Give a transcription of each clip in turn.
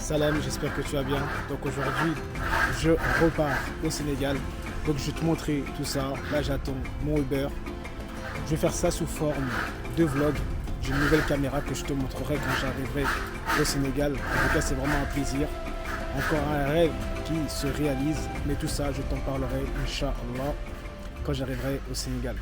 Salam, j'espère que tu vas bien. Donc aujourd'hui, je repars au Sénégal. Donc je vais te montrer tout ça. Là, j'attends mon Uber. Je vais faire ça sous forme de vlog. J'ai une nouvelle caméra que je te montrerai quand j'arriverai au Sénégal. En tout cas, c'est vraiment un plaisir. Encore un rêve qui se réalise. Mais tout ça, je t'en parlerai, Inch'Allah, quand j'arriverai au Sénégal.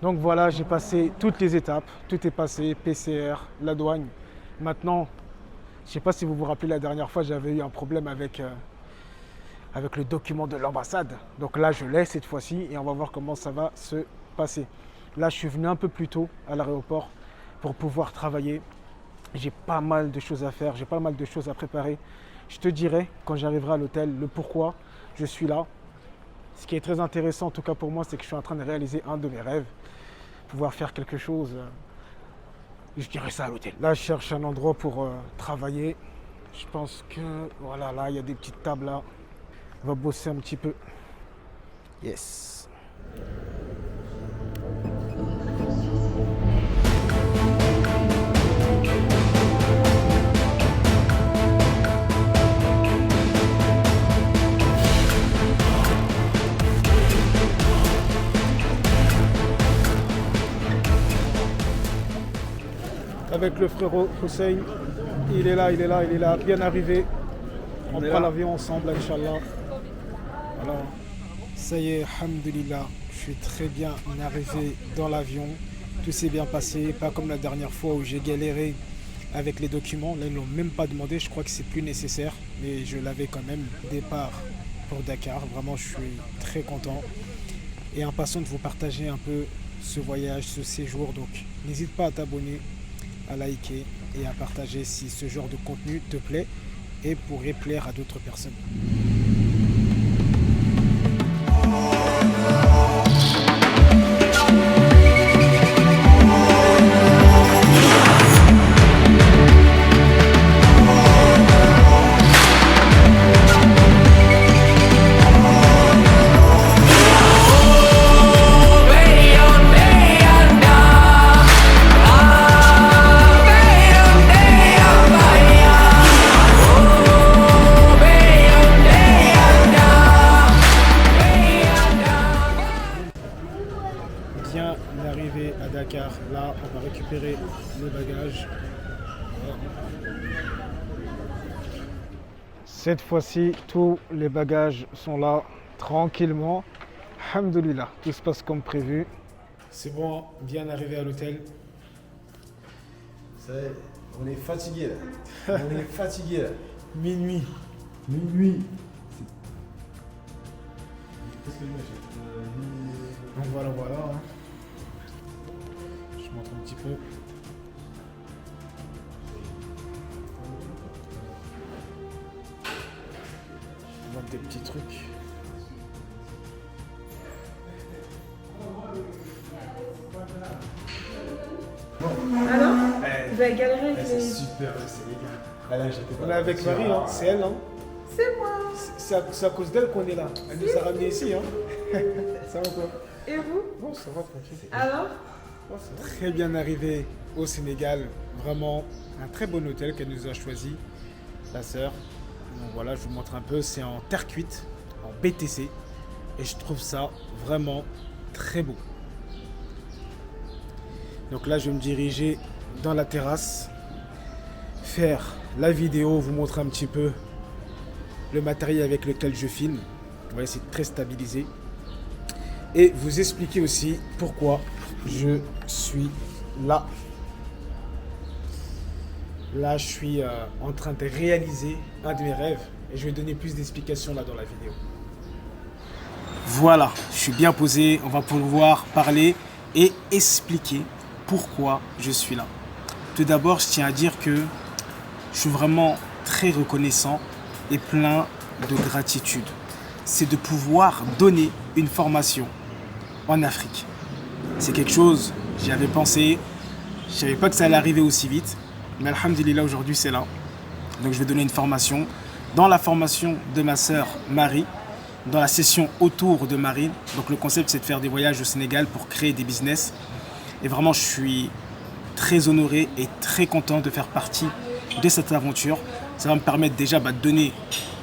Donc voilà, j'ai passé toutes les étapes, tout est passé, PCR, la douane. Maintenant, je ne sais pas si vous vous rappelez la dernière fois, j'avais eu un problème avec le document de l'ambassade. Donc là, je l'ai cette fois-ci et on va voir comment ça va se passer. Là, je suis venu un peu plus tôt à l'aéroport pour pouvoir travailler. J'ai pas mal de choses à faire, j'ai pas mal de choses à préparer. Je te dirai quand j'arriverai à l'hôtel le pourquoi je suis là. Ce qui est très intéressant, en tout cas pour moi, c'est que je suis en train de réaliser un de mes rêves. Pouvoir faire quelque chose, je dirais ça à l'hôtel. Là, je cherche un endroit pour travailler. Je pense que, voilà, là, il y a des petites tables là. On va bosser un petit peu. Yes. Avec le frérot Hussein, il est là, bien arrivé. On prend l'avion ensemble, Inch'Allah. Alors, ça y est, alhamdoulilah, je suis très bien arrivé dans l'avion. Tout s'est bien passé, pas comme la dernière fois où j'ai galéré avec les documents. Là, ils ne l'ont même pas demandé, je crois que c'est plus nécessaire. Mais je l'avais quand même. Départ pour Dakar, vraiment, je suis très content. Et impatient de vous partager un peu ce voyage, ce séjour. Donc, n'hésite pas à t'abonner, à liker et à partager si ce genre de contenu te plaît et pourrait plaire à d'autres personnes. Bien arrivé à Dakar, là on va récupérer le bagage. Cette fois-ci, tous les bagages sont là tranquillement. Alhamdoulilah, tout se passe comme prévu. C'est bon, bien arrivé à l'hôtel. On est fatigué là. On est fatigué là. Minuit. Minuit. Qu'est-ce que donc voilà. Je montre un petit peu. Je montre des petits trucs. Alors vous avez galéré avec C'est les... super, c'est les gars. Ah là, j'étais pas On est avec Marie, hein. C'est elle. Hein. C'est moi. C'est à cause d'elle qu'on est là. Elle nous a ramenés ici. Hein. Ça va quoi? Et vous? Bon, ça va tranquille. Alors Très bien arrivé au Sénégal. Vraiment un très bon hôtel qu'elle nous a choisi, la sœur. Donc voilà, je vous montre un peu. C'est en terre cuite, en BTC. Et je trouve ça vraiment très beau. Donc là, je vais me diriger dans la terrasse, faire la vidéo, vous montrer un petit peu le matériel avec lequel je filme. Vous voyez, c'est très stabilisé. et vous expliquer aussi pourquoi je suis là. Là, je suis en train de réaliser un de mes rêves et je vais donner plus d'explications là dans la vidéo. Voilà, je suis bien posé, on va pouvoir parler et expliquer pourquoi je suis là. Tout d'abord, je tiens à dire que je suis vraiment très reconnaissant et plein de gratitude. C'est de pouvoir donner une formation en Afrique. C'est quelque chose, j'y avais pensé, je ne savais pas que ça allait arriver aussi vite. Mais alhamdulillah, aujourd'hui c'est là. Donc je vais donner une formation. Dans la formation de ma sœur Marie, dans la session autour de Marie. Donc le concept c'est de faire des voyages au Sénégal pour créer des business. Et vraiment je suis très honoré et très content de faire partie de cette aventure. Ça va me permettre déjà de donner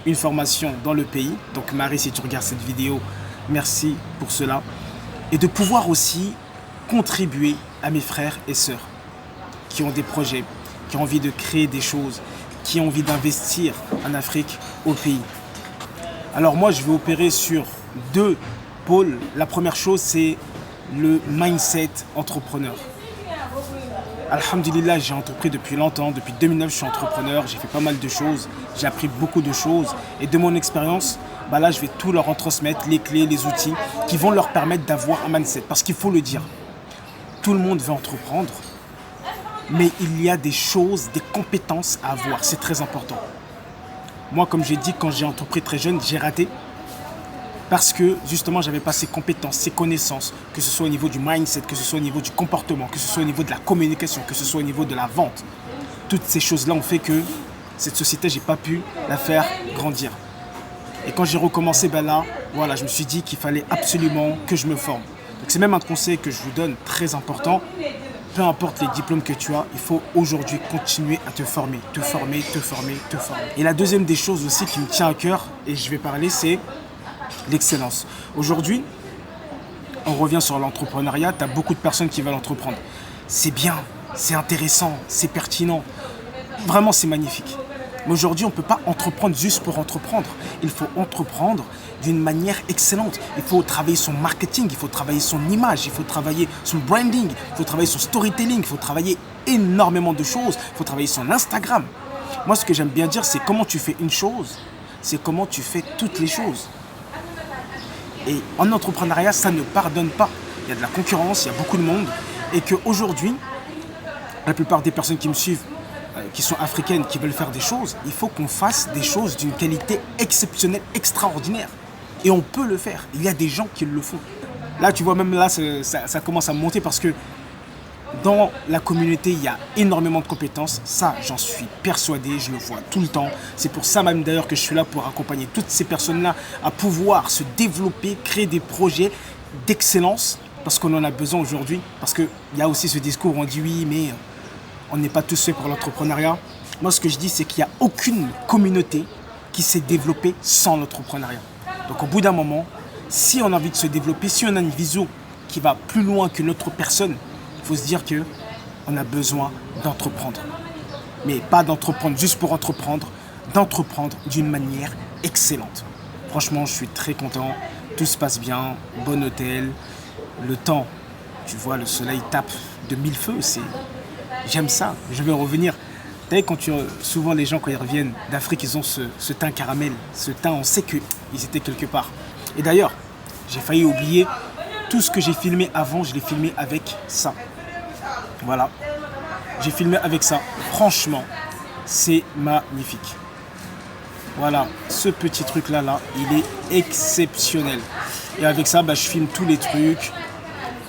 une formation dans le pays. Donc Marie, si tu regardes cette vidéo, merci pour cela. Et de pouvoir aussi contribuer à mes frères et sœurs qui ont des projets, qui ont envie de créer des choses, qui ont envie d'investir en Afrique, au pays. Alors moi, je vais opérer sur 2 pôles. La première chose, c'est le mindset entrepreneur. Alhamdulillah, j'ai entrepris depuis longtemps. Depuis 2009, je suis entrepreneur. J'ai fait pas mal de choses. J'ai appris beaucoup de choses. Et de mon expérience, là, je vais tout leur en transmettre, les clés, les outils qui vont leur permettre d'avoir un mindset. Parce qu'il faut le dire, tout le monde veut entreprendre. Mais il y a des choses, des compétences à avoir. C'est très important. Moi, comme j'ai dit, quand j'ai entrepris très jeune, j'ai raté. Parce que, justement, je n'avais pas ces compétences, ces connaissances, que ce soit au niveau du mindset, que ce soit au niveau du comportement, que ce soit au niveau de la communication, que ce soit au niveau de la vente. Toutes ces choses-là ont fait que cette société, je n'ai pas pu la faire grandir. Et quand j'ai recommencé, là, voilà, je me suis dit qu'il fallait absolument que je me forme. Donc, c'est même un conseil que je vous donne, très important. Peu importe les diplômes que tu as, il faut aujourd'hui continuer à te former, te former, te former, te former. Et la deuxième des choses aussi qui me tient à cœur, et je vais parler, c'est l'excellence. Aujourd'hui, on revient sur l'entrepreneuriat, tu as beaucoup de personnes qui veulent entreprendre. C'est bien, c'est intéressant, c'est pertinent. Vraiment, c'est magnifique. Mais aujourd'hui, on ne peut pas entreprendre juste pour entreprendre. Il faut entreprendre d'une manière excellente. Il faut travailler son marketing, il faut travailler son image, il faut travailler son branding, il faut travailler son storytelling, il faut travailler énormément de choses. Il faut travailler son Instagram. Moi, ce que j'aime bien dire, c'est comment tu fais une chose, c'est comment tu fais toutes les choses. Et en entrepreneuriat, ça ne pardonne pas. Il y a de la concurrence, il y a beaucoup de monde. Et qu'aujourd'hui, la plupart des personnes qui me suivent, qui sont africaines, qui veulent faire des choses, il faut qu'on fasse des choses d'une qualité exceptionnelle, extraordinaire. Et on peut le faire. Il y a des gens qui le font. Là, tu vois, même là, ça commence à monter parce que dans la communauté, il y a énormément de compétences. Ça, j'en suis persuadé, je le vois tout le temps. C'est pour ça même d'ailleurs que je suis là pour accompagner toutes ces personnes-là à pouvoir se développer, créer des projets d'excellence parce qu'on en a besoin aujourd'hui. Parce qu'il y a aussi ce discours où on dit oui, mais on n'est pas tous faits pour l'entrepreneuriat. Moi, ce que je dis, c'est qu'il n'y a aucune communauté qui s'est développée sans l'entrepreneuriat. Donc, au bout d'un moment, si on a envie de se développer, si on a une vision qui va plus loin qu'une autre personne, il faut se dire qu'on a besoin d'entreprendre. Mais pas d'entreprendre juste pour entreprendre, d'entreprendre d'une manière excellente. Franchement, je suis très content. Tout se passe bien. Bon hôtel. Le temps, tu vois, le soleil tape de mille feux. J'aime ça. Je vais revenir. Tu sais, souvent les gens, quand ils reviennent d'Afrique, ils ont ce teint caramel. Ce teint, on sait qu'ils étaient quelque part. Et d'ailleurs, j'ai failli oublier, tout ce que j'ai filmé avant, je l'ai filmé avec ça. Voilà. J'ai filmé avec ça. Franchement, c'est magnifique. Voilà, ce petit truc-là, il est exceptionnel. Et avec ça, je filme tous les trucs.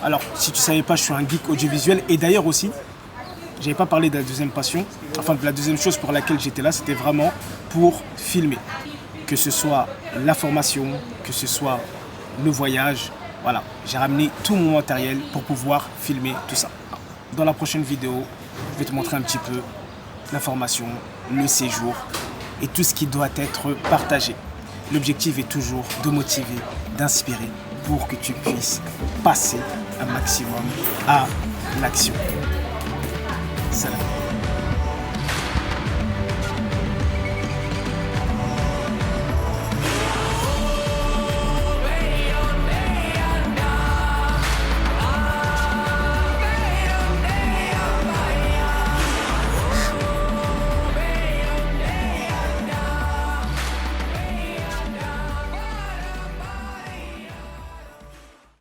Alors, si tu ne savais pas, je suis un geek audiovisuel. Et d'ailleurs aussi, je n'avais pas parlé de la deuxième passion. Enfin, de la deuxième chose pour laquelle j'étais là, c'était vraiment pour filmer. Que ce soit la formation, que ce soit le voyage. Voilà, j'ai ramené tout mon matériel pour pouvoir filmer tout ça. Dans la prochaine vidéo, je vais te montrer un petit peu la formation, le séjour et tout ce qui doit être partagé. L'objectif est toujours de motiver, d'inspirer pour que tu puisses passer un maximum à l'action. Salam.